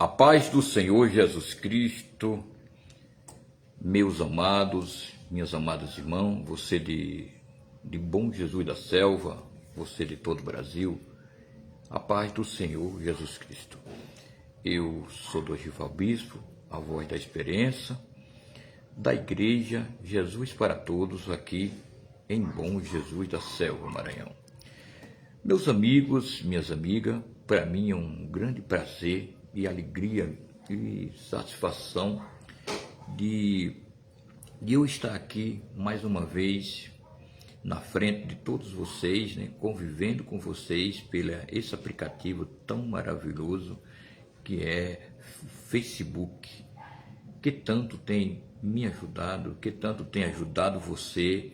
A paz do Senhor Jesus Cristo, meus amados, minhas amadas irmãs, você de Bom Jesus da Selva, você de todo o Brasil, a paz do Senhor Jesus Cristo. Eu sou Dorival Bispo, a voz da experiência, da Igreja Jesus para Todos, aqui em Bom Jesus da Selva, Maranhão. Meus amigos, minhas amigas, para mim é um grande prazer e alegria e satisfação de eu estar aqui mais uma vez na frente de todos vocês, né, convivendo com vocês pelo esse aplicativo tão maravilhoso que é Facebook, que tanto tem me ajudado, que tanto tem ajudado você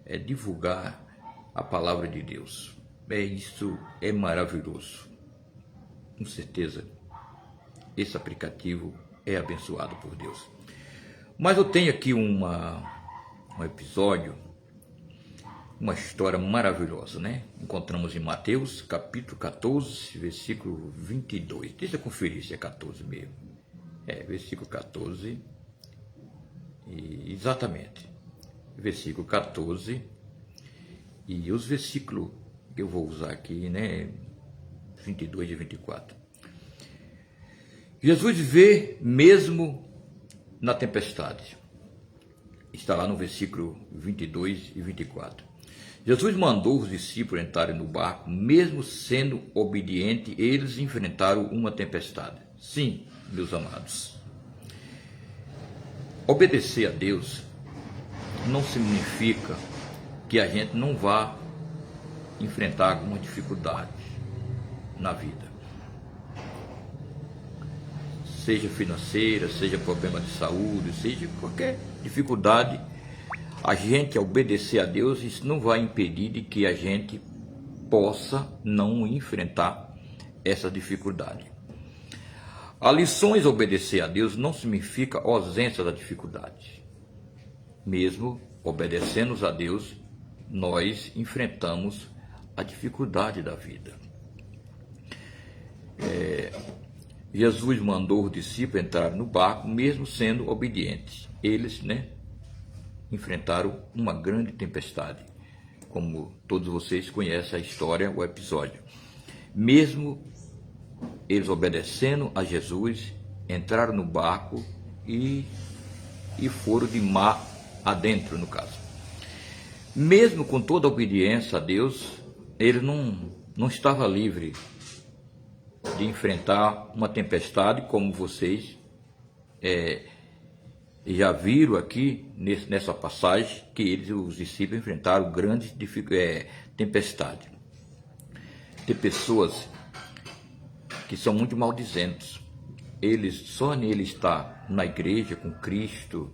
a divulgar a palavra de Deus. Isso é maravilhoso. Com certeza, esse aplicativo é abençoado por Deus. Mas eu tenho aqui um episódio, uma história maravilhosa, né? Encontramos em Mateus, capítulo 14, versículo 22. Deixa eu conferir se é 14 mesmo. Versículo 14. Exatamente. Versículo 14. E os versículos que eu vou usar aqui, né? 22 e 24. Jesus vê mesmo na tempestade. Está lá no versículo 22 e 24. Jesus mandou os discípulos entrarem no barco, mesmo sendo obediente, eles enfrentaram uma tempestade. Sim, meus amados. Obedecer a Deus não significa que a gente não vá enfrentar alguma dificuldade na vida. Seja financeira, seja problema de saúde, seja qualquer dificuldade, a gente obedecer a Deus, isso não vai impedir de que a gente possa não enfrentar essa dificuldade. A lições obedecer a Deus não significa ausência da dificuldade. Mesmo obedecendo a Deus, nós enfrentamos a dificuldade da vida. Jesus mandou os discípulos entrar no barco, mesmo sendo obedientes. Eles, enfrentaram uma grande tempestade. Como todos vocês conhecem a história, o episódio. Mesmo eles obedecendo a Jesus, entraram no barco e foram de mar adentro, no caso. Mesmo com toda a obediência a Deus, ele não estava livre de enfrentar uma tempestade, como vocês já viram aqui nessa passagem, que os discípulos enfrentaram grandes tempestades. Tem pessoas que são muito maldizentes. Só nele está na igreja com Cristo,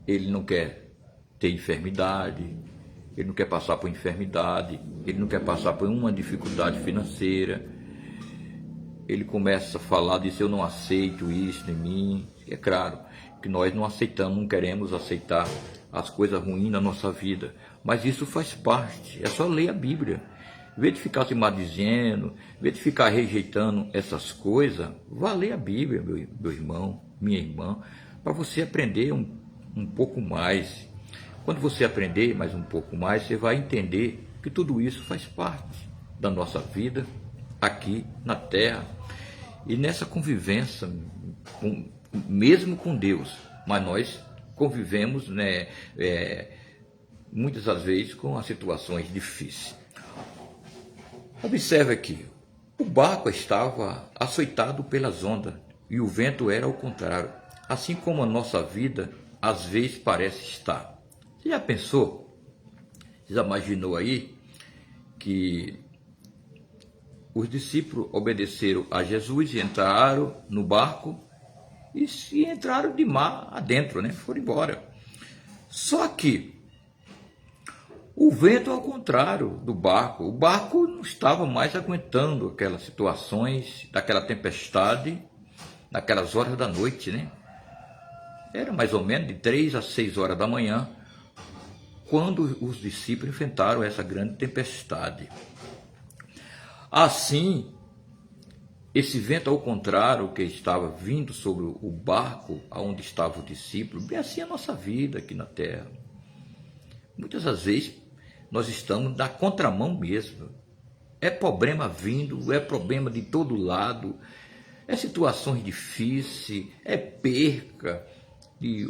ele não quer ter enfermidade, ele não quer passar por enfermidade, ele não quer passar por uma dificuldade financeira. Ele começa a falar disso: eu não aceito isso em mim. É claro que nós não aceitamos, não queremos aceitar as coisas ruins na nossa vida, mas isso faz parte. É só ler a Bíblia. Em vez de ficar se maldizendo, em vez de ficar rejeitando essas coisas, vá ler a Bíblia, meu irmão, minha irmã, para você aprender um pouco mais. Quando você aprender mais um pouco mais, você vai entender que tudo isso faz parte da nossa vida aqui na terra e nessa convivência, mesmo com Deus, mas nós convivemos, muitas das vezes com as situações difíceis. Observe aqui, o barco estava açoitado pelas ondas e o vento era ao contrário, assim como a nossa vida às vezes parece estar. Você já pensou? Você já imaginou aí que os discípulos obedeceram a Jesus e entraram no barco e entraram de mar adentro, foram embora. Só que o vento ao contrário do barco, o barco não estava mais aguentando aquelas situações, daquela tempestade, naquelas horas da noite, Era mais ou menos de 3 a 6 horas da manhã, quando os discípulos enfrentaram essa grande tempestade. Assim, esse vento ao contrário que estava vindo sobre o barco aonde estava o discípulo, bem assim a nossa vida aqui na terra. Muitas das vezes nós estamos na contramão mesmo. É problema vindo, é problema de todo lado, é situações difíceis, é perca de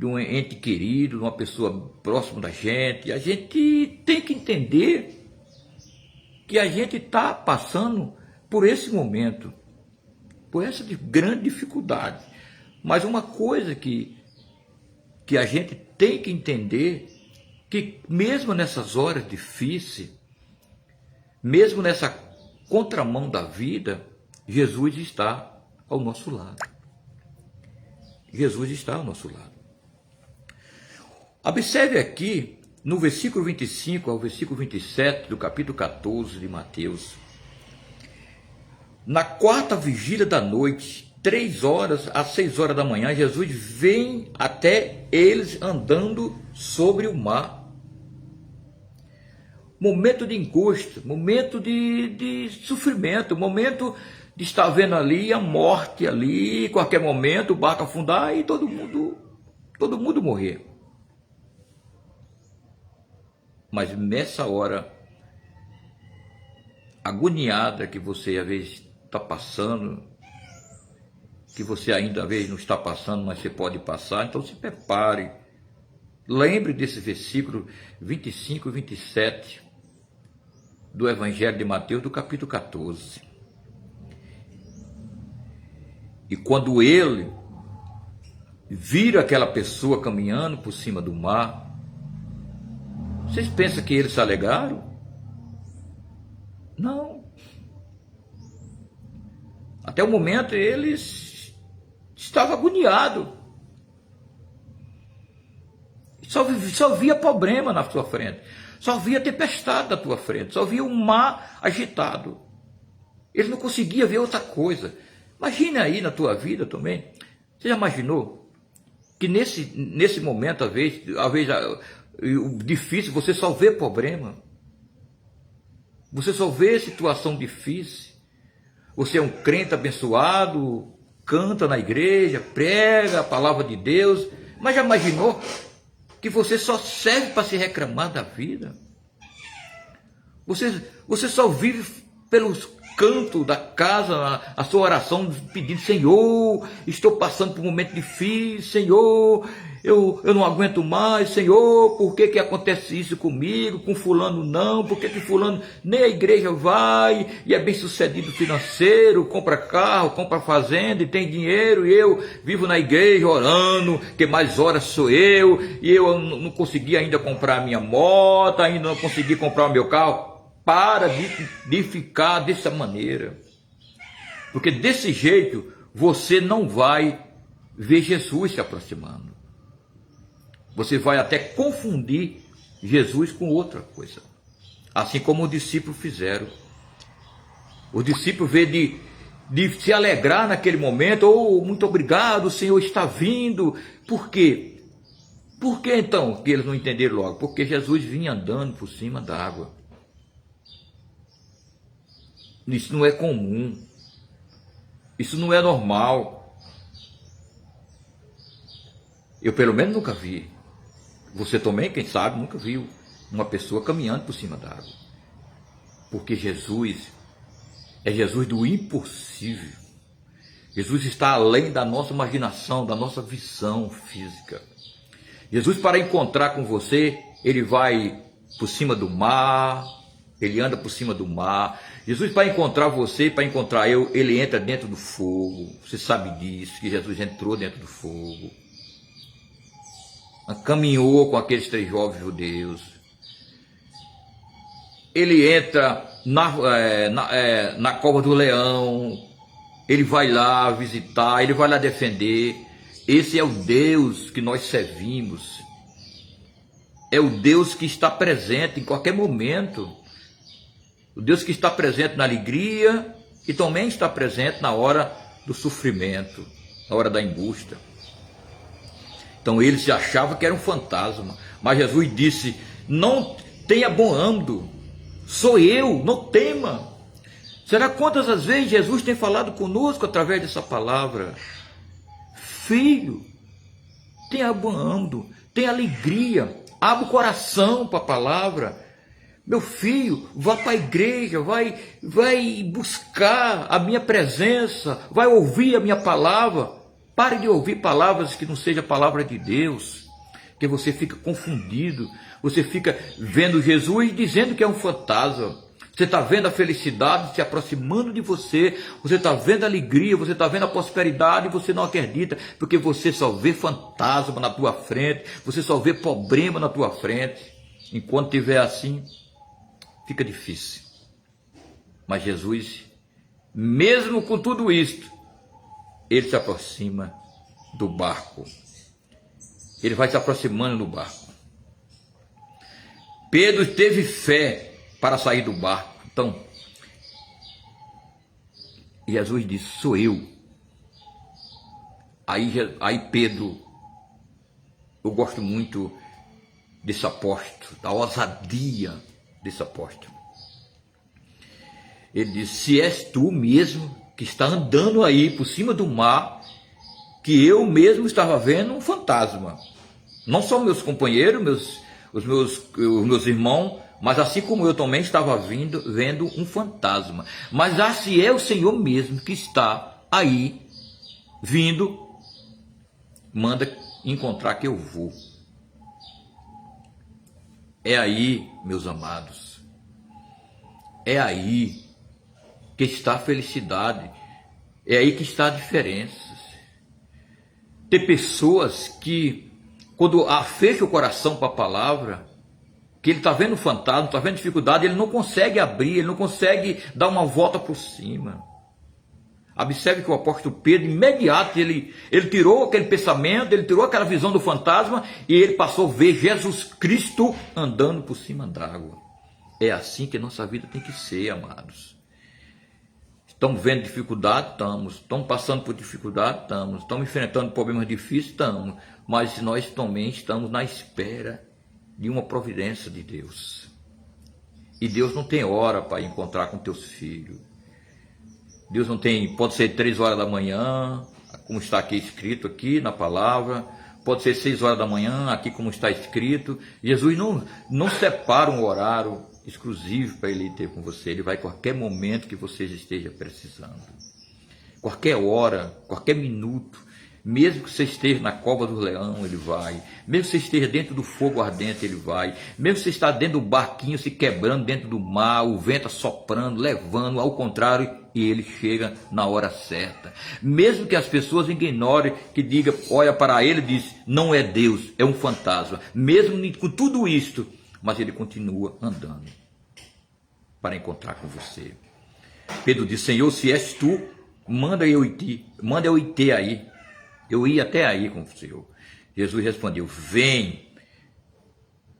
um ente querido, de uma pessoa próxima da gente. A gente tem que entender que a gente está passando por esse momento, por essa grande dificuldade. Mas uma coisa que a gente tem que entender, que mesmo nessas horas difíceis, mesmo nessa contramão da vida, Jesus está ao nosso lado. Jesus está ao nosso lado. Observe aqui, no versículo 25 ao versículo 27 do capítulo 14 de Mateus. Na quarta vigília da noite, 3 horas às 6 horas da manhã, Jesus vem até eles andando sobre o mar. Momento de angústia, momento de sofrimento, momento de estar vendo ali a morte ali, qualquer momento o barco afundar e todo mundo morrer. Mas nessa hora agoniada que você às vezes está passando, que você ainda às vezes não está passando, mas você pode passar, então se prepare. Lembre desse versículo 25 e 27 do Evangelho de Mateus, do capítulo 14. E quando ele vira aquela pessoa caminhando por cima do mar, vocês pensam que eles se alegraram? Não. Até o momento eles estavam agoniados. Só via problema na sua frente. Só via tempestade na tua frente. Só via o mar agitado. Eles não conseguiam ver outra coisa. Imagina aí na tua vida também. Você já imaginou que nesse momento, às vezes o difícil, você só vê problema. Você só vê situação difícil. Você é um crente abençoado, canta na igreja, prega a palavra de Deus, mas já imaginou que você só serve para se reclamar da vida? Você só vive pelos cantos da casa, a sua oração pedindo: Senhor, estou passando por um momento difícil, Senhor, eu não aguento mais, Senhor, por que acontece isso comigo, com fulano não, por que fulano nem a igreja vai, e é bem sucedido financeiro, compra carro, compra fazenda, e tem dinheiro, e eu vivo na igreja orando, que mais horas sou eu, e eu não consegui ainda comprar a minha moto, ainda não consegui comprar o meu carro. Para de ficar dessa maneira, porque desse jeito você não vai ver Jesus se aproximando. Você vai até confundir Jesus com outra coisa, assim como os discípulos fizeram. Os discípulos, em vez de se alegrar naquele momento: oh, muito obrigado, o Senhor está vindo. Por quê? Por que então que eles não entenderam logo? Porque Jesus vinha andando por cima da água. Isso não é comum, isso não é normal. Eu pelo menos nunca vi. Você também, quem sabe, nunca viu uma pessoa caminhando por cima da água. Porque Jesus é Jesus do impossível. Jesus está além da nossa imaginação, da nossa visão física. Jesus, para encontrar com você, ele vai por cima do mar, ele anda por cima do mar. Jesus, para encontrar você, para encontrar eu, ele entra dentro do fogo. Você sabe disso, que Jesus entrou dentro do fogo. Caminhou com aqueles 3 jovens judeus. Ele entra na cova do leão. Ele vai lá visitar, ele vai lá defender. Esse é o Deus que nós servimos. É o Deus que está presente em qualquer momento. O Deus que está presente na alegria e também está presente na hora do sofrimento, na hora da angústia. Então eles se achavam que era um fantasma, mas Jesus disse: não tenha bom ânimo, sou eu, não tema. Será quantas as vezes Jesus tem falado conosco através dessa palavra? Filho, tenha bom ânimo, tenha alegria, abra o coração para a palavra. Meu filho, vá para a igreja, vai buscar a minha presença, vai ouvir a minha palavra. Pare de ouvir palavras que não seja a palavra de Deus, que você fica confundido, você fica vendo Jesus dizendo que é um fantasma. Você está vendo a felicidade se aproximando de você, você está vendo a alegria, você está vendo a prosperidade e você não acredita, porque você só vê fantasma na tua frente, você só vê problema na tua frente. Enquanto estiver assim, fica difícil. Mas Jesus, mesmo com tudo isto, ele se aproxima do barco. Ele vai se aproximando do barco. Pedro teve fé para sair do barco. Então, Jesus disse, sou eu. Aí Pedro, eu gosto muito desse apóstolo, da ousadia desse apóstolo. Ele disse, se és tu mesmo que está andando aí por cima do mar, que eu mesmo estava vendo um fantasma. Não só meus companheiros, os meus irmãos, mas assim como eu também estava vendo um fantasma. Mas se é o Senhor mesmo que está aí, vindo, manda encontrar que eu vou. É aí, meus amados, é aí que está a felicidade, é aí que está a diferença. Tem pessoas que, quando fecha o coração para a palavra, que ele está vendo fantasma, está vendo dificuldade, ele não consegue abrir, ele não consegue dar uma volta por cima. Observe que o apóstolo Pedro, imediato, ele tirou aquele pensamento, ele tirou aquela visão do fantasma e ele passou a ver Jesus Cristo andando por cima d'água. É assim que nossa vida tem que ser, amados. Estamos vendo dificuldade? Estamos passando por dificuldade? Estamos enfrentando problemas difíceis? Estamos. Mas nós também estamos na espera de uma providência de Deus. E Deus não tem hora para encontrar com teus filhos. Deus não tem, pode ser 3 horas da manhã, como está aqui escrito aqui na palavra, pode ser 6 horas da manhã, aqui como está escrito. Jesus não separa um horário exclusivo para ele ter com você. Ele vai a qualquer momento que você esteja precisando. Qualquer hora, qualquer minuto. Mesmo que você esteja na cova do leão, ele vai. Mesmo que você esteja dentro do fogo ardente, ele vai. Mesmo que você está dentro do barquinho se quebrando dentro do mar, o vento soprando, levando, ao contrário, e ele chega na hora certa. Mesmo que as pessoas ignorem, que diga, olha para ele e diz, não é Deus, é um fantasma. Mesmo com tudo isto, mas ele continua andando para encontrar com você. Pedro disse, Senhor, se és tu, manda eu ir ter aí. Eu ia até aí com o Senhor. Jesus respondeu, vem.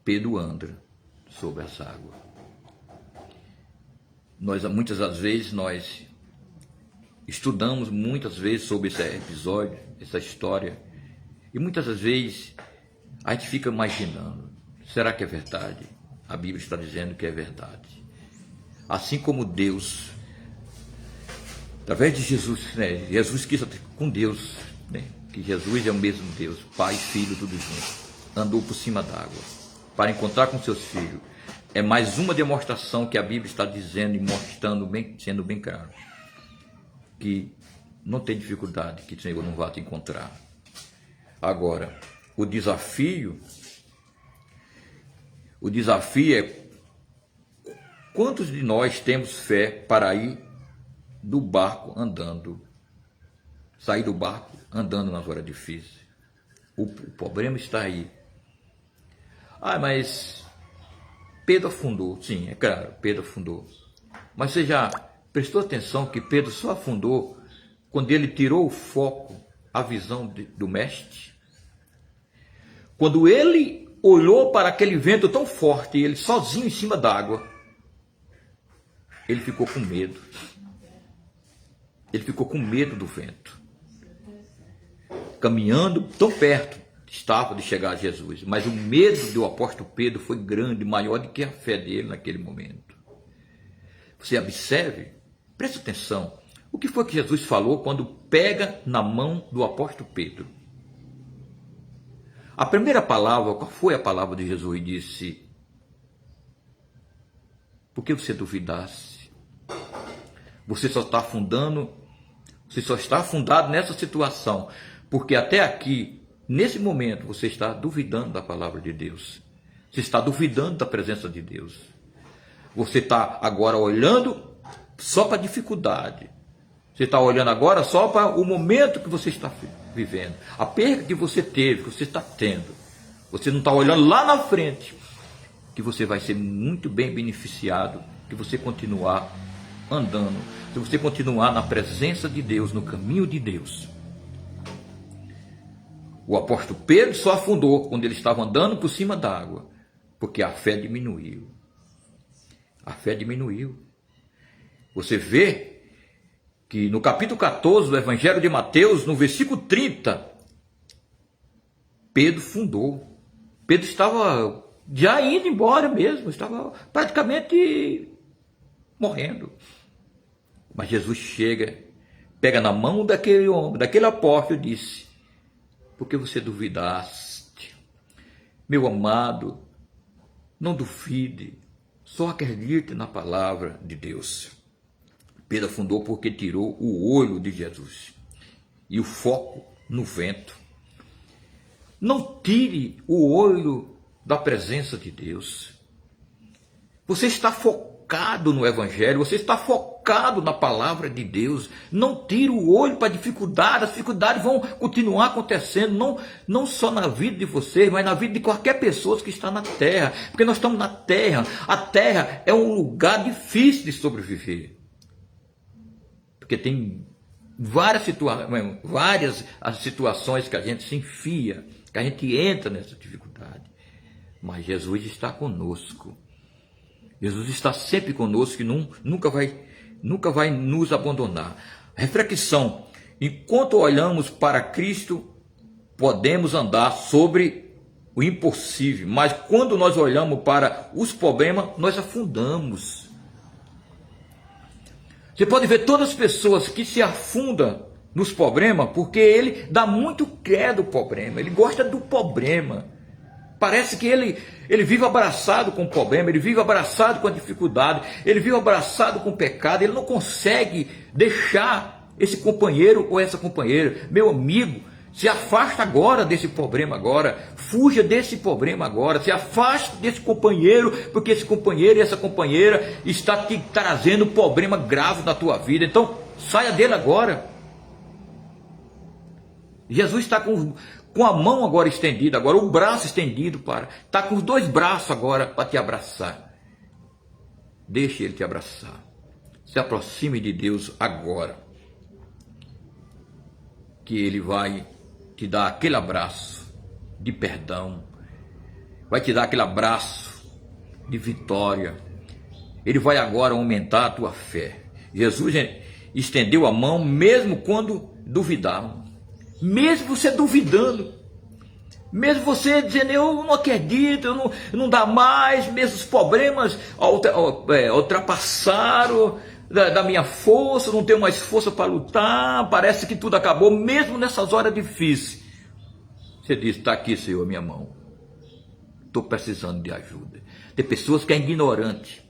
Pedro anda sobre as águas. Muitas das vezes, nós estudamos muitas vezes sobre esse episódio, essa história. E muitas das vezes, a gente fica imaginando, será que é verdade? A Bíblia está dizendo que é verdade. Assim como Deus, através de Jesus, né? Jesus quis com Deus, né? Que Jesus é o mesmo Deus, Pai, Filho, tudo junto, andou por cima d'água para encontrar com seus filhos. É mais uma demonstração que a Bíblia está dizendo e mostrando bem, sendo bem claro, que não tem dificuldade que o Senhor não vá te encontrar. Agora, o desafio é quantos de nós temos fé para ir do barco andando, sair do barco andando nas horas difíceis. O problema está aí. Mas Pedro afundou. Sim, é claro, Pedro afundou. Mas você já prestou atenção que Pedro só afundou quando ele tirou o foco, a visão do mestre? Quando ele olhou para aquele vento tão forte, ele sozinho em cima d'água, ele ficou com medo. Ele ficou com medo do vento. Caminhando tão perto estava de chegar a Jesus, mas o medo do apóstolo Pedro foi grande, maior do que a fé dele naquele momento. Você observe Preste atenção. O que foi que Jesus falou quando pega na mão do apóstolo Pedro? A primeira palavra, qual foi a palavra de Jesus? E disse: por que você duvidasse? Você só está afundando, você só está afundado nessa situação, porque até aqui, nesse momento, você está duvidando da palavra de Deus. Você está duvidando da presença de Deus. Você está agora olhando só para a dificuldade. Você está olhando agora só para o momento que você está vivendo. A perda que você teve, que você está tendo. Você não está olhando lá na frente, que você vai ser muito bem beneficiado, que você continuar andando, se você continuar na presença de Deus, no caminho de Deus. O apóstolo Pedro só afundou quando ele estava andando por cima d'água, porque a fé diminuiu. A fé diminuiu. Você vê que no capítulo 14 do Evangelho de Mateus, no versículo 30, Pedro fundou. Pedro estava já indo embora mesmo, estava praticamente morrendo. Mas Jesus chega, pega na mão daquele homem, daquele apóstolo e disse: por que você duvidaste? Meu amado, não duvide, só acredite na palavra de Deus. Pedro afundou porque tirou o olho de Jesus e o foco no vento. Não tire o olho da presença de Deus. Você está focado no Evangelho, você está focado na palavra de Deus. Não tire o olho para a dificuldade, as dificuldades vão continuar acontecendo, não só na vida de vocês, mas na vida de qualquer pessoa que está na terra, porque nós estamos na terra. A terra é um lugar difícil de sobreviver. Porque tem várias situações que a gente se enfia, que a gente entra nessa dificuldade. Mas Jesus está conosco. Jesus está sempre conosco e nunca vai nos abandonar. Reflexão: enquanto olhamos para Cristo, podemos andar sobre o impossível. Mas quando nós olhamos para os problemas, nós afundamos. Você pode ver todas as pessoas que se afundam nos problemas, porque ele dá muito crédito ao problema, ele gosta do problema. Parece que ele vive abraçado com o problema, ele vive abraçado com a dificuldade, ele vive abraçado com o pecado, ele não consegue deixar esse companheiro ou essa companheira. Meu amigo, se afasta agora desse problema agora, fuja desse problema agora, se afaste desse companheiro, porque esse companheiro e essa companheira está te trazendo um problema grave na tua vida. Então, saia dele agora. Jesus está com a mão agora estendida, agora o braço estendido está com os dois braços agora para te abraçar. Deixe ele te abraçar. Se aproxime de Deus agora, que ele vai te dar aquele abraço de perdão, vai te dar aquele abraço de vitória. Ele vai agora aumentar a tua fé. Jesus estendeu a mão mesmo quando duvidavam. Mesmo você duvidando, mesmo você dizendo: eu não acredito, não dá mais, mesmo os problemas ultrapassaram da minha força, não tenho mais força para lutar, parece que tudo acabou, mesmo nessas horas difíceis. Você diz: está aqui, Senhor, minha mão, estou precisando de ajuda. Tem pessoas que é ignorante,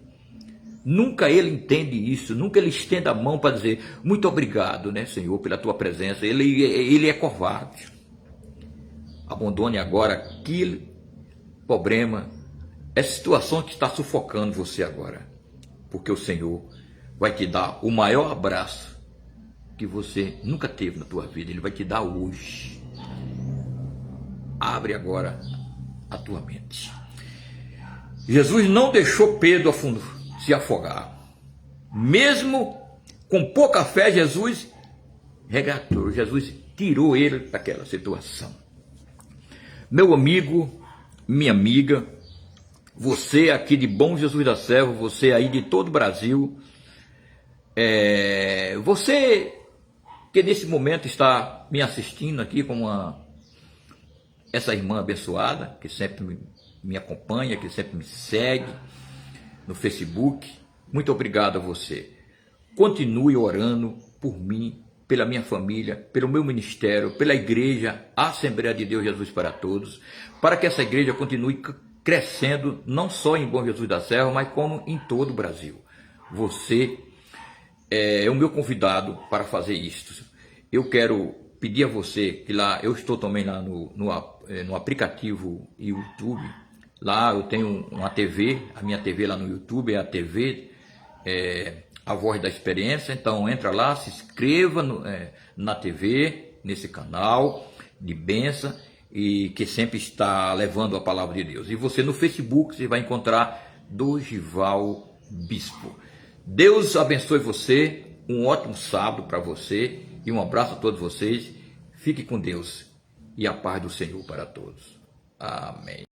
nunca ele entende isso, nunca ele estende a mão para dizer: muito obrigado, né, Senhor, pela tua presença. Ele é covarde. Abandone agora aquele problema, essa situação que está sufocando você agora, porque o Senhor vai te dar o maior abraço que você nunca teve na tua vida. Ele vai te dar hoje. Abre agora a tua mente. Jesus não deixou Pedro se afogar. Mesmo com pouca fé, Jesus resgatou, Jesus tirou ele daquela situação. Meu amigo, minha amiga, você aqui de Bom Jesus da Selva, você aí de todo o Brasil, você que nesse momento está me assistindo aqui como essa irmã abençoada, que sempre me acompanha, que sempre me segue no Facebook, muito obrigado a você. continue orando por mim, pela minha família, pelo meu ministério, pela igreja Assembleia de Deus Jesus para Todos, para que essa igreja continue crescendo, não só em Bom Jesus da Serra, mas como em todo o Brasil. Você é o meu convidado para fazer isto. Eu quero pedir a você que lá, eu estou também lá no aplicativo YouTube, lá eu tenho uma TV, a minha TV lá no YouTube é a TV A Voz da Experiência, então entra lá, se inscreva na TV, nesse canal de bênção, e que sempre está levando a palavra de Deus. E você no Facebook, você vai encontrar Dorival Bispo. Deus abençoe você, um ótimo sábado para você e um abraço a todos vocês. Fique com Deus e a paz do Senhor para todos. Amém.